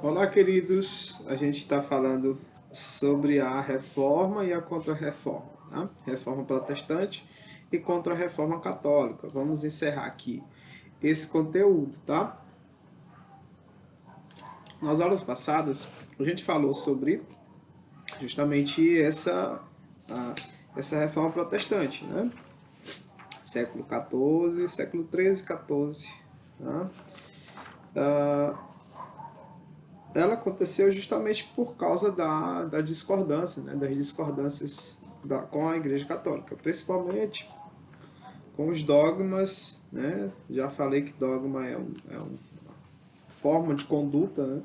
Olá, queridos. A gente está falando sobre a reforma e a contra-reforma, né? Reforma protestante e contra-reforma católica. Vamos encerrar aqui esse conteúdo, tá? Nas aulas passadas, a gente falou sobre justamente essa reforma protestante, né? Século XIV, século XIII, XIV, né? Ela aconteceu justamente por causa da discordância, né, das discordâncias com a Igreja Católica, principalmente com os dogmas, né? Já falei que dogma é uma forma de conduta, né,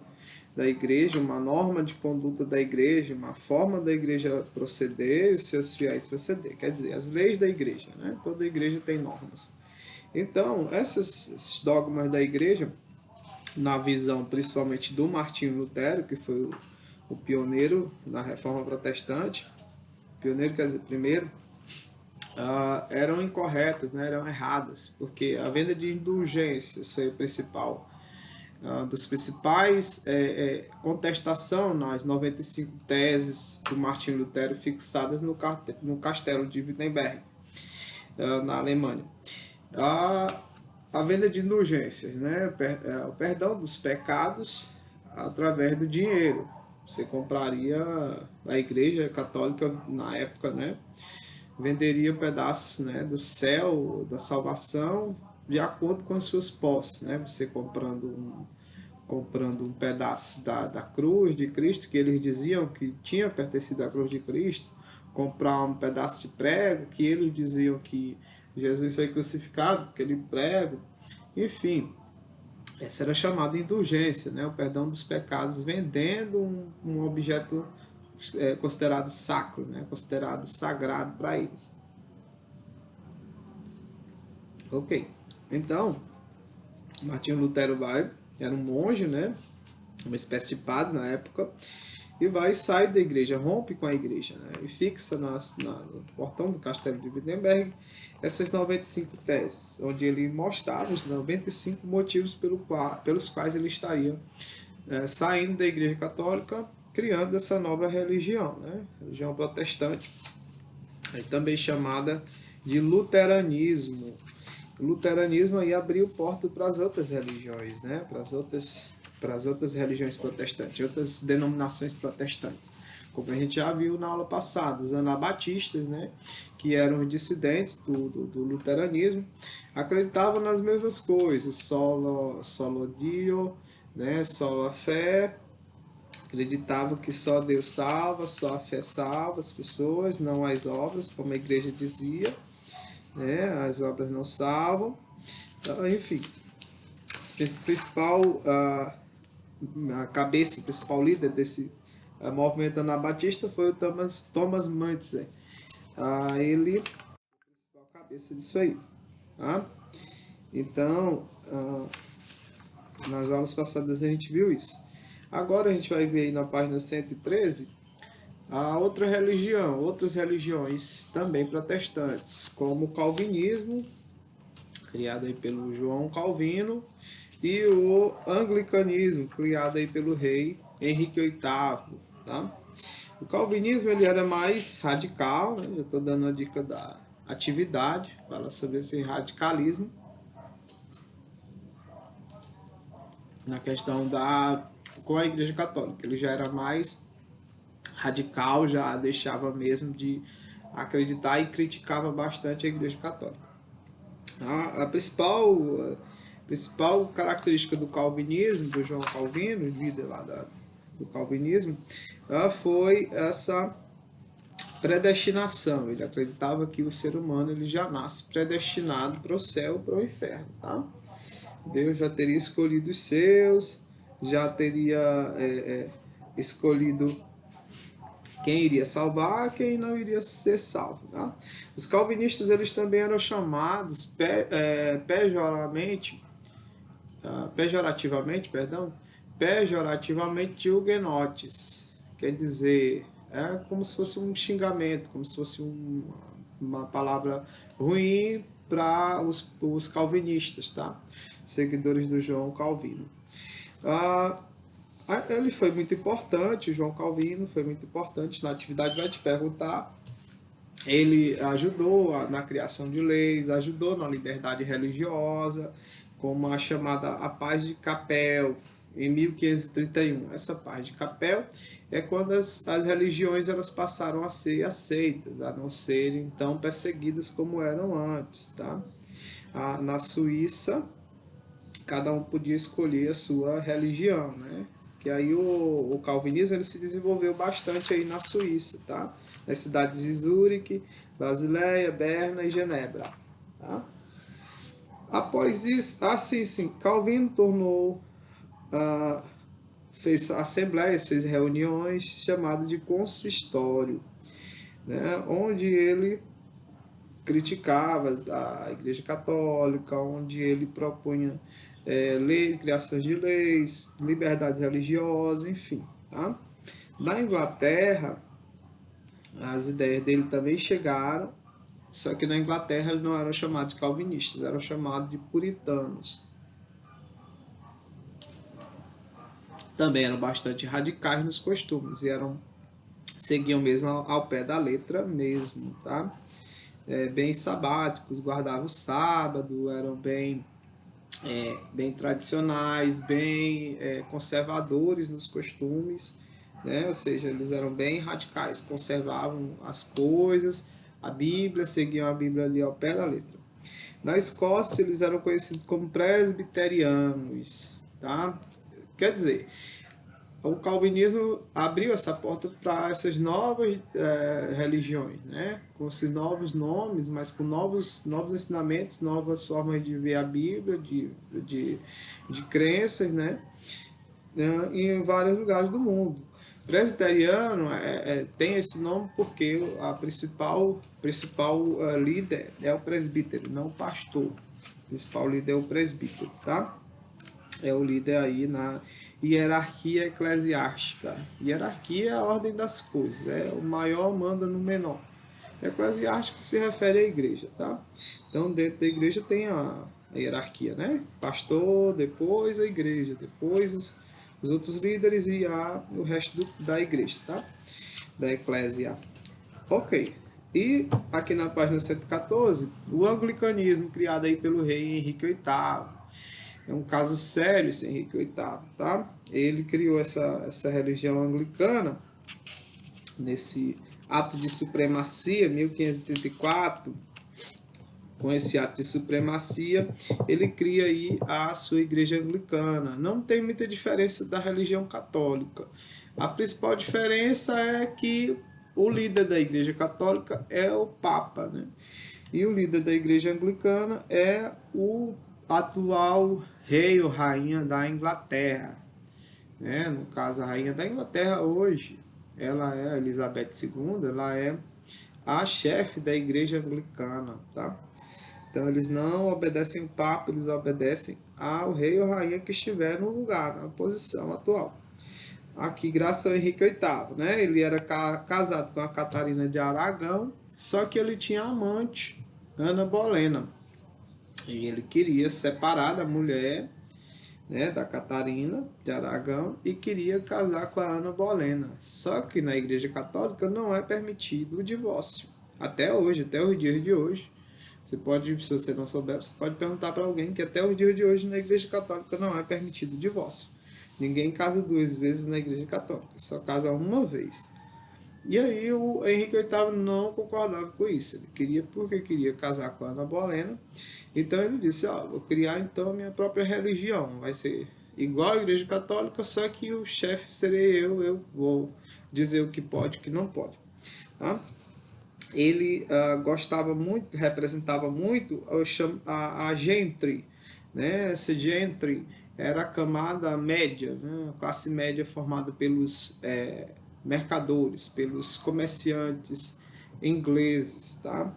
da Igreja, uma norma de conduta da Igreja, uma forma da Igreja proceder e os seus fiéis proceder. Quer dizer, as leis da Igreja, né? Toda Igreja tem normas. Então, esses dogmas da Igreja, na visão principalmente do Martinho Lutero, que foi o pioneiro na Reforma Protestante, pioneiro quer dizer primeiro, eram incorretas, né, eram erradas, porque a venda de indulgências foi o principal, dos principais contestação nas 95 teses do Martinho Lutero fixadas no castelo de Wittenberg, na Alemanha. A, a venda de indulgências, né? O perdão dos pecados através do dinheiro. Você compraria, a Igreja Católica na época, né, venderia pedaços, né, do céu, da salvação, de acordo com as suas posses, né? Você comprando um pedaço da cruz de Cristo, que eles diziam que tinha pertencido à cruz de Cristo, comprar um pedaço de prego, que eles diziam que Jesus foi crucificado por aquele prego, enfim, essa era chamada indulgência, né? O perdão dos pecados, vendendo um objeto considerado sacro, né? Considerado sagrado para eles. Ok, então, Martinho Lutero era um monge, né? Uma espécie de padre na época, e vai e sai da igreja, rompe com a igreja, né? E fixa no portão do castelo de Wittenberg essas 95 teses, onde ele mostrava os 95 motivos pelos quais ele estaria saindo da igreja católica, criando essa nova religião, né? Religião protestante, também chamada de luteranismo. O luteranismo aí abriu porta para as outras religiões, né? Para as outras religiões protestantes, outras denominações protestantes. Como a gente já viu na aula passada, os anabatistas, né, que eram dissidentes do luteranismo, acreditavam nas mesmas coisas, solo Dio, né, solo a fé, acreditavam que só Deus salva, só a fé salva as pessoas, não as obras, como a igreja dizia, né, as obras não salvam, enfim, a principal a cabeça, o principal líder desse movimento anabatista foi o Thomas Müntzer. Ele é a principal cabeça disso aí. Tá? Então, nas aulas passadas a gente viu isso. Agora a gente vai ver aí na página 113 a outra religião, outras religiões também protestantes, como o calvinismo, criado aí pelo João Calvino, e o anglicanismo, criado aí pelo rei Henrique VIII, tá? O calvinismo ele era mais radical, né? Eu estou dando a dica da atividade, fala sobre esse radicalismo na questão com a Igreja Católica. Ele já era mais radical, já deixava mesmo de acreditar e criticava bastante a Igreja Católica. A principal característica do calvinismo, do João Calvino, líder lá do calvinismo, foi essa predestinação. Ele acreditava que o ser humano ele já nasce predestinado para o céu ou para o inferno. Tá? Deus já teria escolhido os seus, já teria escolhido quem iria salvar, quem não iria ser salvo. Tá? Os calvinistas eles também eram chamados pejorativamente de huguenotes. Quer dizer, é como se fosse um xingamento, como se fosse uma palavra ruim para os calvinistas, tá? Seguidores do João Calvino. Ele foi muito importante, o João Calvino foi muito importante. Na atividade vai te perguntar. Ele ajudou na criação de leis, ajudou na liberdade religiosa, como a chamada a Paz de Capel, em 1531. Essa Paz de Capel é quando as religiões elas passaram a ser aceitas, a não serem tão perseguidas como eram antes. Tá? Na Suíça, cada um podia escolher a sua religião, né? Que aí o calvinismo ele se desenvolveu bastante aí na Suíça, tá? Nas cidades de Zurique, Basileia, Berna e Genebra, tá? Após isso, sim, Calvino tornou, fez assembleias, fez reuniões chamadas de consistório, né? Onde ele criticava a Igreja Católica, onde ele propunha criação de leis, liberdade religiosa, enfim. Tá? Na Inglaterra, as ideias dele também chegaram, só que na Inglaterra eles não eram chamados de calvinistas, eram chamados de puritanos. Também eram bastante radicais nos costumes e seguiam mesmo ao pé da letra mesmo, tá? Bem sabáticos, guardavam o sábado, eram bem tradicionais, bem conservadores nos costumes, né? Ou seja, eles eram bem radicais, conservavam as coisas, a Bíblia, seguiam a Bíblia ali ao pé da letra. Na Escócia, eles eram conhecidos como presbiterianos, tá? Quer dizer, o calvinismo abriu essa porta para essas novas religiões, né? Com esses novos nomes, mas com novos ensinamentos, novas formas de ver a Bíblia, de crenças, né? Em vários lugares do mundo. Presbiteriano tem esse nome porque a principal líder é o presbítero, não o pastor. O principal líder é o presbítero, tá? É o líder aí na hierarquia eclesiástica. Hierarquia é a ordem das coisas, o maior manda no menor. Eclesiástico se refere à igreja, tá? Então dentro da igreja tem a hierarquia, né? Pastor, depois a igreja, depois os outros líderes e o resto da igreja, tá? Da eclésia. Ok. E aqui na página 114, o anglicanismo criado aí pelo rei Henrique VIII. É um caso sério esse Henrique VIII, tá? Ele criou essa religião anglicana nesse ato de supremacia, 1534. Com esse ato de supremacia, ele cria aí a sua igreja anglicana. Não tem muita diferença da religião católica. A principal diferença é que o líder da igreja católica é o Papa, né? E o líder da igreja anglicana é o atual rei ou rainha da Inglaterra, né? No caso, a rainha da Inglaterra hoje, ela é a Elizabeth II, ela é a chefe da igreja anglicana, tá? Então eles não obedecem o Papa, eles obedecem ao rei ou rainha que estiver no lugar, na posição atual. Aqui, graças ao Henrique VIII, né? Ele era casado com a Catarina de Aragão, só que ele tinha amante, Ana Bolena. E ele queria separar da mulher, né, da Catarina de Aragão, e queria casar com a Ana Bolena. Só que na Igreja Católica não é permitido o divórcio. Até hoje, até os dias de hoje. Você pode, se você não souber, você pode perguntar para alguém que até os dias de hoje na Igreja Católica não é permitido o divórcio. Ninguém casa 2 vezes na Igreja Católica, só casa uma vez. E aí o Henrique VIII não concordava com isso. Ele queria, porque queria casar com a Ana Bolena. Então ele disse, vou criar então a minha própria religião. Vai ser igual à Igreja Católica, só que o chefe serei eu vou dizer o que pode e o que não pode. Tá? Ele gostava muito, representava muito a gentry, né? Essa gentry era a camada média, né? A classe média formada pelos mercadores, pelos comerciantes ingleses, tá?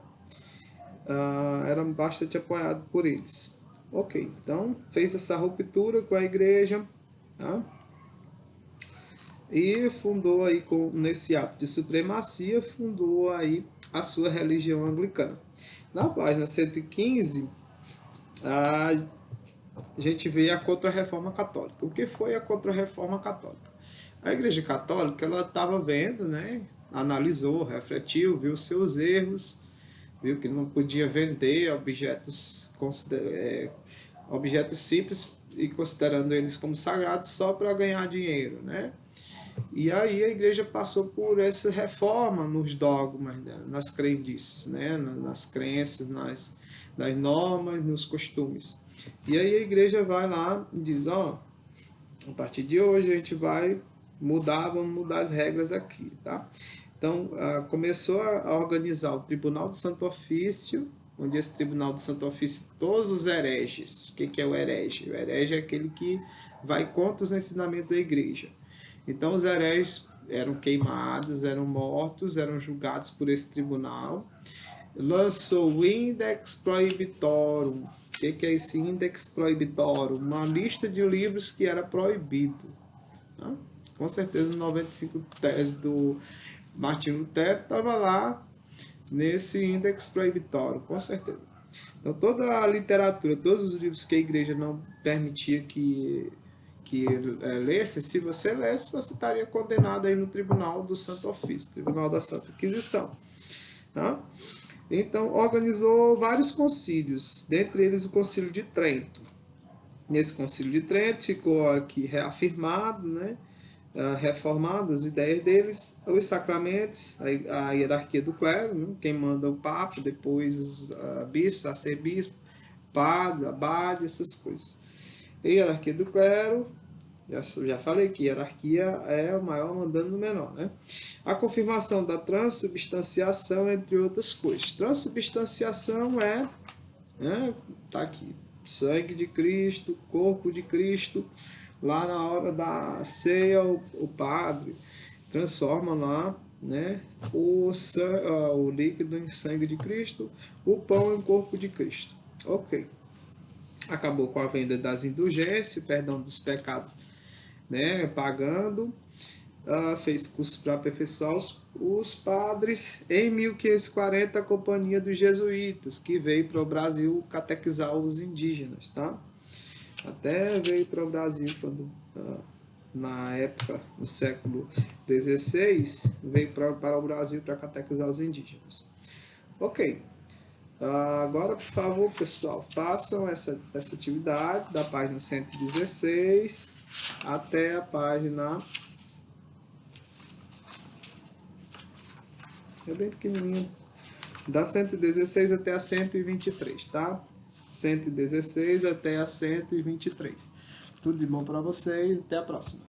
Era bastante apoiado por eles. Ok, então fez essa ruptura com a igreja, tá? E fundou aí, nesse ato de supremacia, fundou aí a sua religião anglicana. Na página 115, a gente vê a Contra-Reforma Católica. O que foi a Contra-Reforma Católica? A Igreja Católica, ela estava vendo, né, analisou, refletiu, viu seus erros, viu que não podia vender objetos simples e considerando eles como sagrados só para ganhar dinheiro, né? E aí a igreja passou por essa reforma nos dogmas, né? Nas crendices, né? Nas crenças, nas normas, nos costumes. E aí a igreja vai lá e diz, ó, a partir de hoje a gente vai vamos mudar as regras aqui, tá? Então, começou a organizar o Tribunal do Santo Ofício, onde esse Tribunal do Santo Ofício, todos os hereges. O que é o herege? O herege é aquele que vai contra os ensinamentos da igreja. Então, os hereges eram queimados, eram mortos, eram julgados por esse tribunal. Lançou o Index Prohibitorum. O que é esse Index Prohibitorum? Uma lista de livros que era proibido. Tá? Com certeza, 95 teses do Martinho Lutero estava lá nesse Index Prohibitorum, com certeza. Então, toda a literatura, todos os livros que a igreja não permitia que lesse, se você lesse, você estaria condenado aí no Tribunal do Santo Ofício, Tribunal da Santa Inquisição. Tá? Então, organizou vários concílios, dentre eles o Concílio de Trento. Nesse Concílio de Trento ficou aqui reafirmado, né, reformado as ideias deles, os sacramentos, a hierarquia do clero, né, quem manda o Papa, depois os bispos, arcebispo, padre, abade, essas coisas. A hierarquia do clero, já falei que hierarquia é o maior mandando no menor, né? A confirmação da transubstanciação, entre outras coisas. Transubstanciação é, né, tá aqui, sangue de Cristo, corpo de Cristo, lá na hora da ceia o padre transforma lá, né, o líquido em sangue de Cristo, o pão em corpo de Cristo. Ok. Acabou com a venda das indulgências, perdão dos pecados, né, pagando, fez cursos para aperfeiçoar os padres. Em 1540, a Companhia dos Jesuítas, que veio para o Brasil catequizar os indígenas, tá? Até veio para o Brasil quando, na época, no século XVI, veio para o Brasil para catequizar os indígenas. Ok. Agora, por favor, pessoal, façam essa atividade da página 116 até a página... É bem pequenininho. Da 116 até a 123, tá? 116 até a 123. Tudo de bom para vocês. Até a próxima.